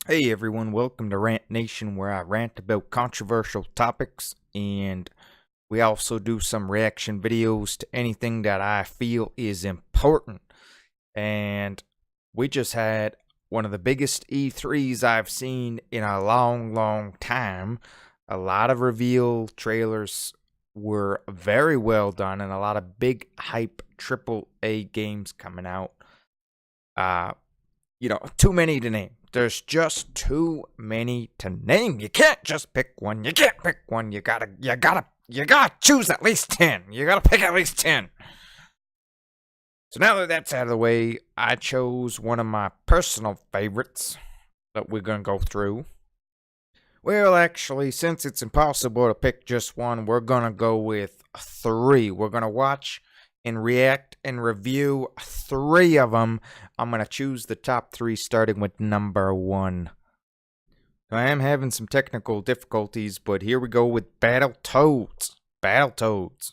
Hey everyone, welcome to Rant Nation, where I rant about controversial topics, and we also do some reaction videos to anything that I feel is important. And we just had one of the biggest E3s I've seen in a long time. A lot of reveal trailers were very well done, and a lot of big hype AAA games coming out. Too many to name. There's just too many to name. You can't just pick one. You can't pick one. You gotta choose at least 10. You gotta pick at least 10. So now that that's out of the way, I chose one of my personal favorites that we're gonna go through. Well, actually, since it's impossible to pick just one, we're gonna go with 3. We're gonna watch and react and review 3 of them. I'm going to choose the top 3 starting with number 1. I am having some technical difficulties, but here we go with Battletoads. Battletoads.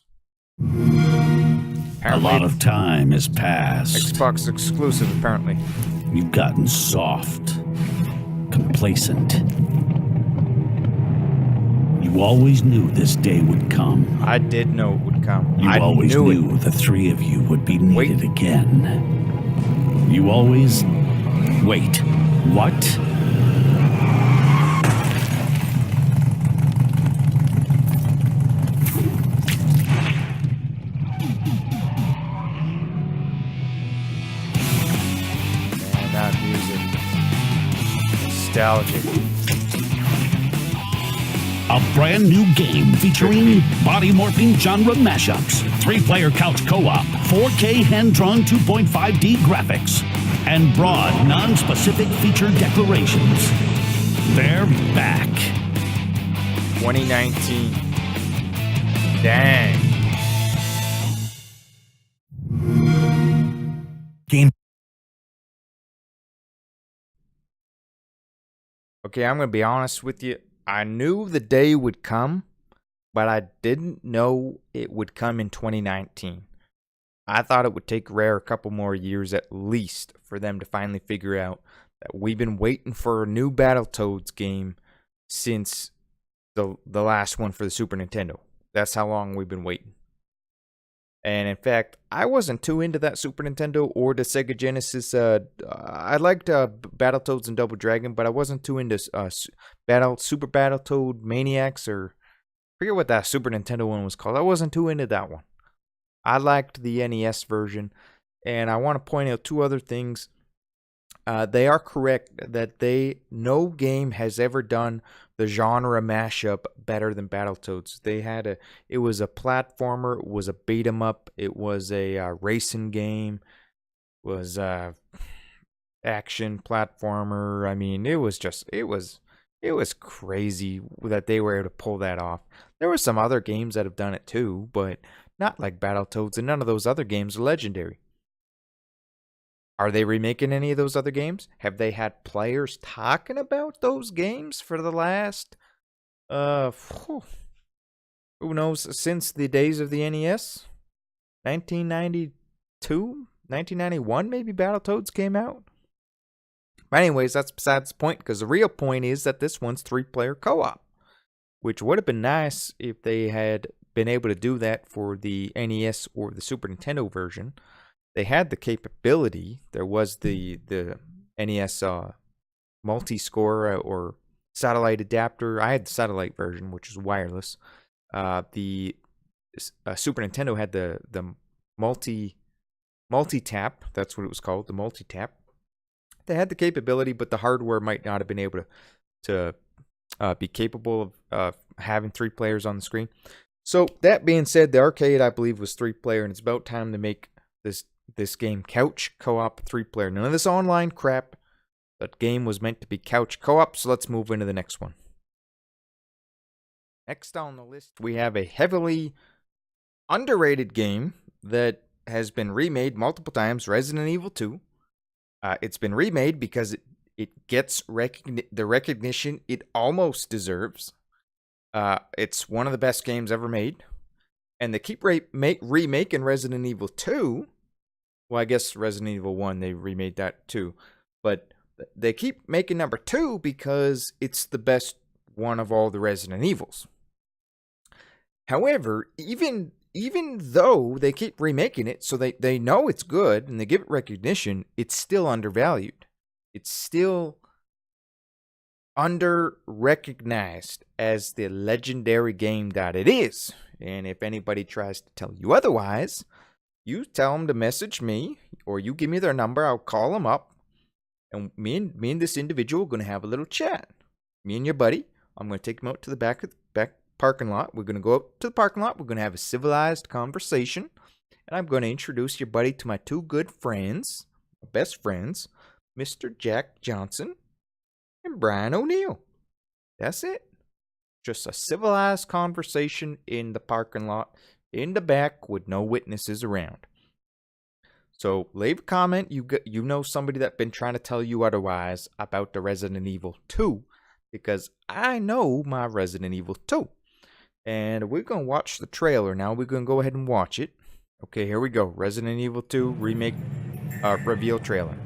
A lot of time has passed. Xbox exclusive, apparently. You've gotten soft, complacent. You always knew this day would come. I did know it would come. You always knew the 3 of you would be needed again. You always... Wait, what? Man, that music. Nostalgic. A brand new game featuring body-morphing genre mashups, 3-player couch co-op, 4K hand-drawn 2.5D graphics, and broad, non-specific feature declarations. They're back. 2019. Dang. Game. Okay, I'm going to be honest with you. I knew the day would come, but I didn't know it would come in 2019. I thought it would take Rare a couple more years at least for them to finally figure out that we've been waiting for a new Battletoads game since the last one for the Super Nintendo. That's how long we've been waiting. And in fact, I wasn't too into that Super Nintendo or the Sega Genesis. I liked Battletoads and Double Dragon, but I wasn't too into Super Battletoad Maniacs, or I forget what that Super Nintendo one was called. I wasn't too into that one. I liked the NES version, and I want to point out 2 other things. They are correct that no game has ever done the genre mashup better than Battletoads. It was a platformer, it was a beat 'em up, it was a racing game, it was a action platformer. I mean, it was crazy that they were able to pull that off. There were some other games that have done it too, but not like Battletoads, and none of those other games are legendary. Are they remaking any of those other games? Have they had players talking about those games for the last, who knows, since the days of the NES? 1992? 1991 maybe Battletoads came out? But anyways, that's besides the point, because the real point is that this one's 3-player co-op, which would have been nice if they had been able to do that for the NES or the Super Nintendo version. They had the capability. There was the NES multi-score or satellite adapter. I had the satellite version, which is wireless. The Super Nintendo had the multi-tap. That's what it was called, the multi-tap. They had the capability, but the hardware might not have been able to be capable of having 3 players on the screen. So that being said, the arcade, I believe, was 3-player, and it's about time to make this game couch co-op 3-player. None of this online crap. That game was meant to be couch co-op, so let's move into the next one. Next on the list, we have a heavily underrated game that has been remade multiple times, Resident Evil 2. It's been remade because it gets the recognition it almost deserves. It's one of the best games ever made. And they keep remaking Resident Evil 2. Well, I guess Resident Evil 1, they remade that too. But They keep making number 2 because it's the best one of all the Resident Evils. However, even though they keep remaking it, so they know it's good and they give it recognition, it's still undervalued. It's still under-recognized as the legendary game that it is. And if anybody tries to tell you otherwise, you tell them to message me, or you give me their number, I'll call them up, and me and this individual are going to have a little chat. Me and your buddy, I'm going to take him out to the back parking lot. We're going to go up to the parking lot. We're going to have a civilized conversation, and I'm going to introduce your buddy to my 2 good friends, my best friends, Mr. Jack Johnson and Brian O'Neill. That's it. Just a civilized conversation in the parking lot, in the back, with no witnesses around. So leave a comment. You know somebody that's been trying to tell you otherwise about the Resident Evil 2, because I know my Resident Evil 2. And we're going to watch the trailer now. We're going to go ahead and watch it. Okay, here we go. Resident Evil 2 remake reveal trailer.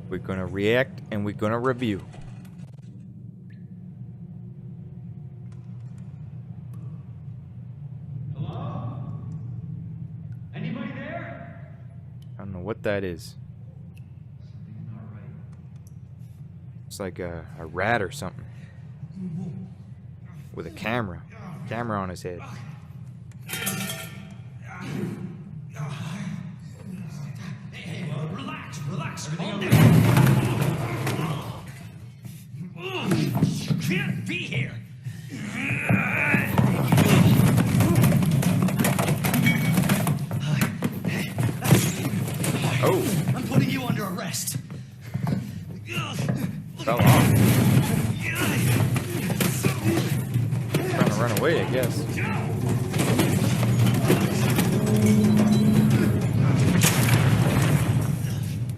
We're going to react and we're going to review. Hello? Anybody there? I don't know what that is. Something's not right. It's like a rat or something. With a camera on his head. Hey, relax. Calm down. You can't be here. Oh, I'm putting you under arrest. fell off. Trying to run away, I guess.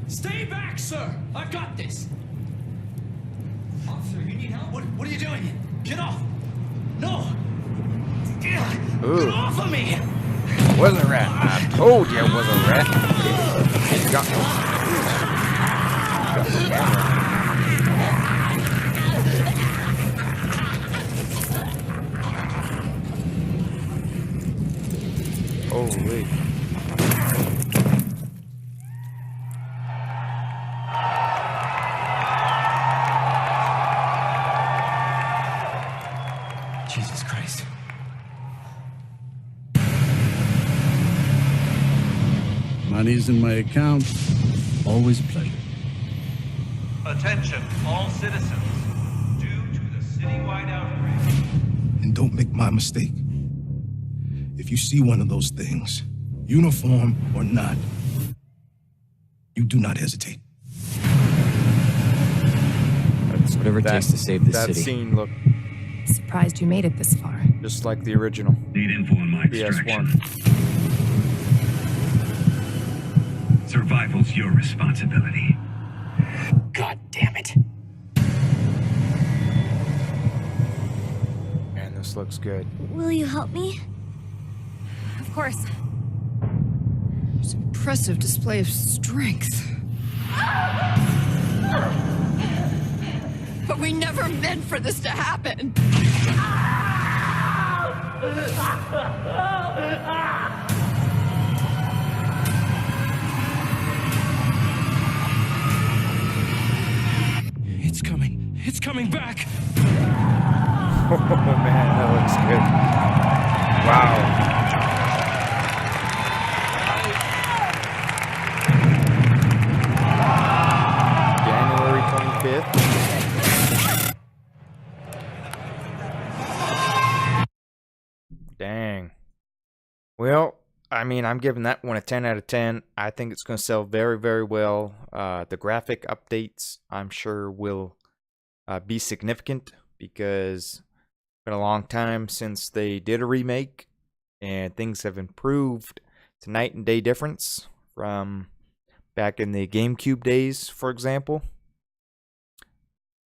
Stay back, sir. I've got this. Officer, you need help? What are you doing? Get off. No. Ooh. Get off of me. It wasn't a rat. I told you it was a rat. He's got the camera. Holy. Jesus Christ. Money's in my account. Always a pleasure. Attention, all citizens. Due to the citywide outbreak, And don't make my mistake. If you see one of those things, uniform or not, you do not hesitate. Whatever it takes to save this that city. scene looked Surprised you made it this far. just like the original need info on my extraction. PS1. Survival's your responsibility. God damn it. Man, this looks good. Will you help me? Of course. It's an impressive display of strength. But we never meant for this to happen. It's coming back. Oh man, that looks good. Wow. January 25th. Dang. Well, I mean, I'm giving that one a 10 out of 10. I think it's going to sell very, very well. The graphic updates, I'm sure, will be significant because it's been a long time since they did a remake, and things have improved. It's a night and day difference from back in the GameCube days, for example,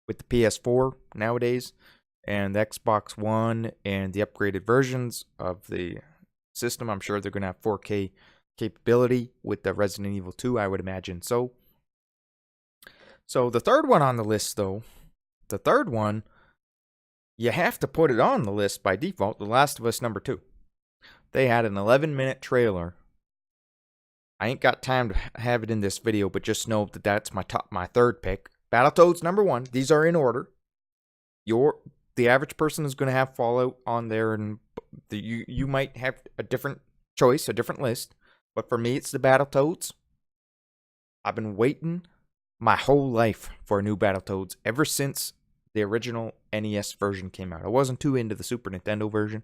with the PS4 nowadays, and the Xbox One and the upgraded versions of the system. I'm sure they're going to have 4K capability with the Resident Evil 2, I would imagine. So the third one on the list, though, the third one, you have to put it on the list by default, The Last of Us #2. They had an 11-minute trailer. I ain't got time to have it in this video, but just know that that's my third pick. Battletoads #1. These are in order. The average person is going to have Fallout on there, and you might have a different choice, a different list. But for me, it's the Battletoads. I've been waiting my whole life for a new Battletoads ever since the original NES version came out. I wasn't too into the Super Nintendo version,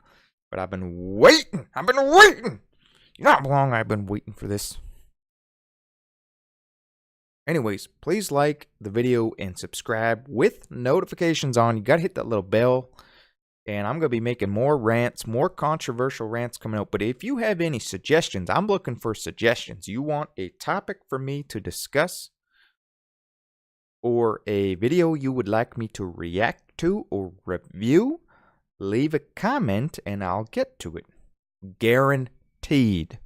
but I've been waiting. You know how long I've been waiting for this. Anyways, please like the video and subscribe with notifications on. You got to hit that little bell. And I'm going to be making more rants, more controversial rants coming out. But if you have any suggestions, I'm looking for suggestions. You want a topic for me to discuss, or a video you would like me to react to or review, leave a comment and I'll get to it. Guaranteed.